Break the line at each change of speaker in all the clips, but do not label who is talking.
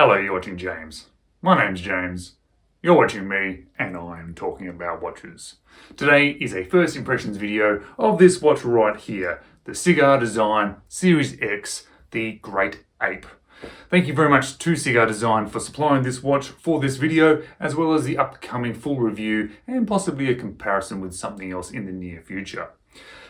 Hello, you're watching James. My name's James. You're watching me, and I'm talking about watches. Today is a first impressions video of this watch right here, the Ciga Design Series X, the Great Ape. Thank you very much to Ciga Design for supplying this watch for this video, as well as the upcoming full review and possibly a comparison with something else in the near future.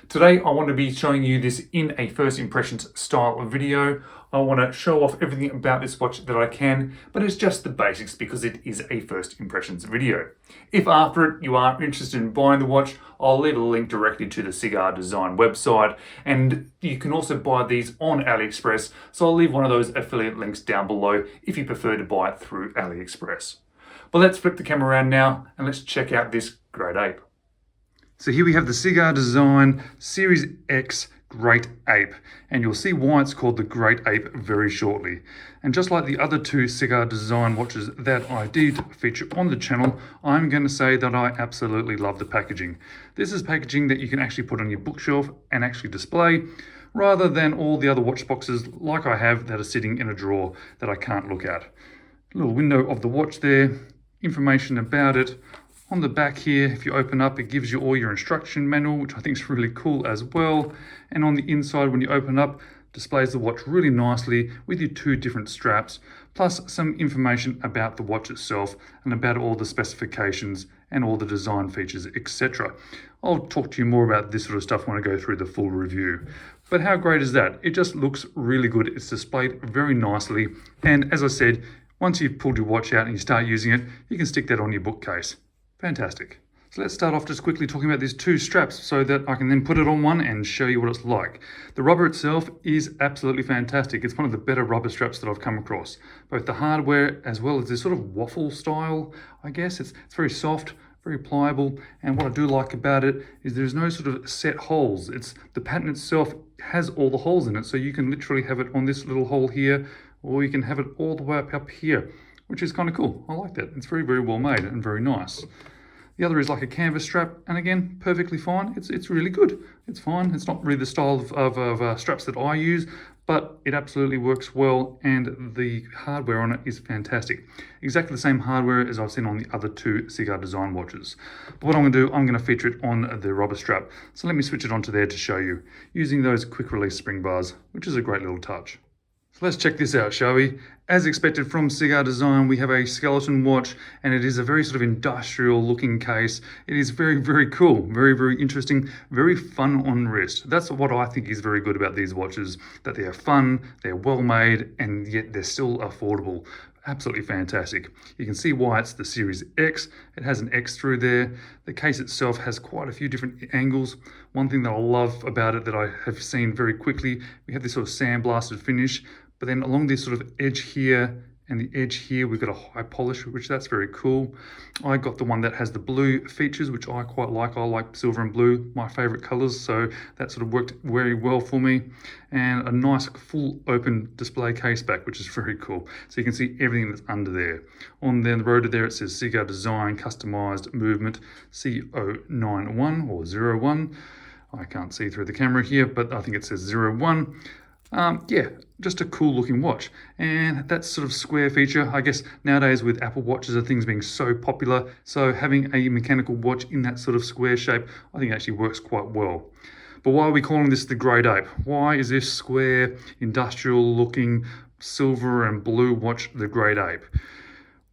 Today I want to be showing you this in a first impressions style of video. I want to show off everything about this watch that I can, but it's just the basics because it is a first impressions video. If after it you are interested in buying the watch, I'll leave a link directly to the Ciga Design website, and you can also buy these on AliExpress, so I'll leave one of those affiliate links down below if you prefer to buy it through AliExpress. But let's flip the camera around now and let's check out this Great Ape. So here we have the Ciga Design Series X Great Ape, and you'll see why it's called the Great Ape very shortly. And just like the other two Ciga Design watches that I did feature on the channel, I'm going to say that I absolutely love the packaging. This is packaging that you can actually put on your bookshelf and actually display, rather than all the other watch boxes like I have that are sitting in a drawer that I can't look at. A little window of the watch there, information about it. On the back here, if you open up, it gives you all your instruction manual, which I think is really cool as well. And on the inside, when you open up, displays the watch really nicely with your two different straps, plus some information about the watch itself and about all the specifications and all the design features, etc. I'll talk to you more about this sort of stuff when I go through the full review. But how great is that? It just looks really good. It's displayed very nicely. And as I said, once you've pulled your watch out and you start using it, you can stick that on your bookcase. Fantastic. So let's start off just quickly talking about these two straps so that I can then put it on one and show you what it's like. The rubber itself is absolutely fantastic. It's one of the better rubber straps that I've come across. Both the hardware as well as this sort of waffle style, I guess. It's very soft, very pliable, and what I do like about it is there's no sort of set holes. The pattern itself has all the holes in it, so you can literally have it on this little hole here, or you can have it all the way up here, which is kind of cool. I like that. It's very, very well made and very nice. The other is like a canvas strap, and again, perfectly fine. It's really good. It's fine. It's not really the style of straps that I use, but it absolutely works well, and the hardware on it is fantastic. Exactly the same hardware as I've seen on the other two Ciga Design watches. But what I'm going to do, I'm going to feature it on the rubber strap. So let me switch it onto there to show you, using those quick release spring bars, which is a great little touch. So let's check this out, shall we? As expected from Ciga Design, we have a skeleton watch, and it is a very sort of industrial looking case. It is very, very cool, very, very interesting, very fun on wrist. That's what I think is very good about these watches, that they are fun, they're well made, and yet they're still affordable. Absolutely fantastic. You can see why it's the Series X. It has an X through there. The case itself has quite a few different angles. One thing that I love about it that I have seen very quickly, we have this sort of sandblasted finish, but then along this sort of edge here and the edge here, we've got a high polish, which that's very cool. I got the one that has the blue features, which I quite like. I like silver and blue, my favorite colors, so that sort of worked very well for me. And a nice full open display case back, which is very cool. So you can see everything that's under there. On the rotor there, it says Ciga Design Customized Movement C091 or 01. I can't see through the camera here, but I think it says 01. Yeah, just a cool looking watch, and that sort of square feature, I guess nowadays with Apple watches and things being so popular, so having a mechanical watch in that sort of square shape, I think actually works quite well. But why are we calling this the Great Ape? Why is this square, industrial looking silver and blue watch the Great Ape?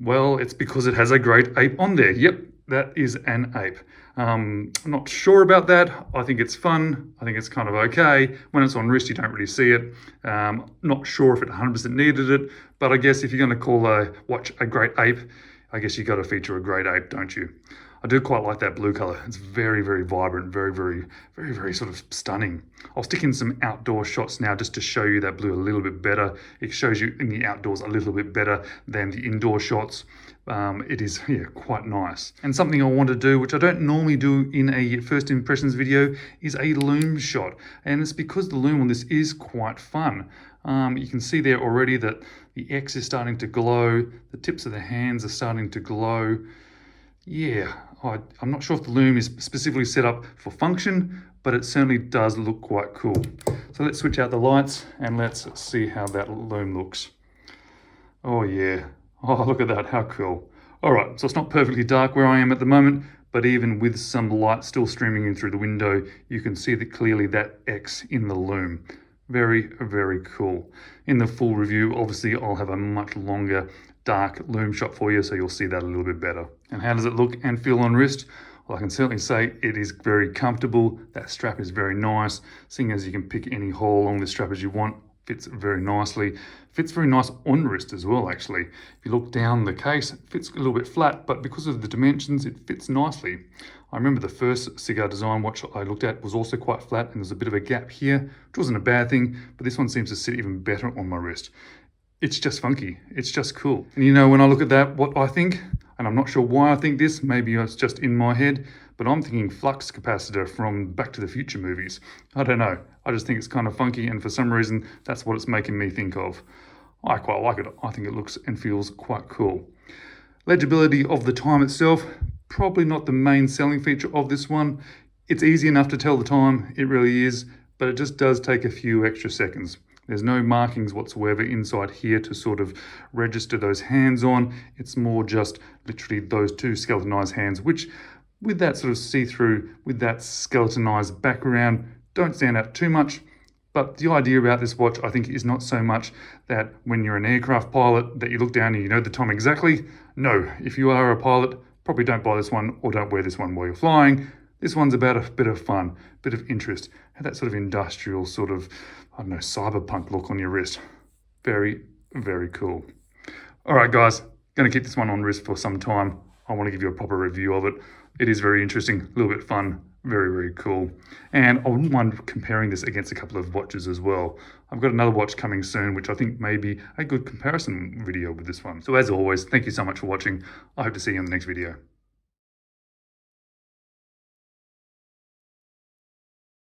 Well, it's because it has a great ape on there. Yep, that is an ape. I'm not sure about that. I think it's fun. I think it's kind of okay. When it's on wrist, you don't really see it. Not sure if it 100% needed it, but I guess if you're going to call a watch a great ape, I guess you got to feature a great ape, don't you? I do quite like that blue color. It's very, very vibrant, very, very, very, very sort of stunning. I'll stick in some outdoor shots now just to show you that blue a little bit better. It shows you in the outdoors a little bit better than the indoor shots. It is, yeah, quite nice. And something I want to do, which I don't normally do in a first impressions video, is a loom shot. And it's because the loom on this is quite fun. You can see there already that the X is starting to glow. The tips of the hands are starting to glow. Yeah, I'm not sure if the loom is specifically set up for function, but it certainly does look quite cool. So let's switch out the lights and let's see how that loom looks. Oh yeah. Oh, look at that, how cool. All right, so it's not perfectly dark where I am at the moment, but even with some light still streaming in through the window, you can see that clearly that X in the loom. Very, very cool. In the full review, obviously I'll have a much longer dark loom shot for you, so you'll see that a little bit better. And how does it look and feel on wrist? Well, I can certainly say it is very comfortable. That strap is very nice, seeing as you can pick any hole along the strap as you want. Fits very nicely. Fits very nice on wrist as well, actually. If you look down the case, it fits a little bit flat, but because of the dimensions, it fits nicely. I remember the first Ciga Design watch I looked at was also quite flat, and there's a bit of a gap here, which wasn't a bad thing, but this one seems to sit even better on my wrist. It's just funky. It's just cool. And you know, when I look at that, what I think, and I'm not sure why I think this, maybe it's just in my head, but I'm thinking flux capacitor from Back to the Future movies. I don't know. I just think it's kind of funky, and for some reason, that's what it's making me think of. I quite like it. I think it looks and feels quite cool. Legibility of the time itself, probably not the main selling feature of this one. It's easy enough to tell the time, it really is, but it just does take a few extra seconds. There's no markings whatsoever inside here to sort of register those hands on. It's more just literally those two skeletonized hands, which with that sort of see-through, with that skeletonized background, don't stand out too much. But the idea about this watch, I think, is not so much that when you're an aircraft pilot that you look down and you know the time exactly. No, if you are a pilot, probably don't buy this one or don't wear this one while you're flying. This one's about a bit of fun, a bit of interest, and that sort of industrial sort of, I don't know, cyberpunk look on your wrist. Very, very cool. All right, guys, gonna keep this one on wrist for some time. I want to give you a proper review of it. It is very interesting, a little bit fun, very, very cool. And I wouldn't mind comparing this against a couple of watches as well. I've got another watch coming soon, which I think may be a good comparison video with this one. So as always, thank you so much for watching. I hope to see you in the next video.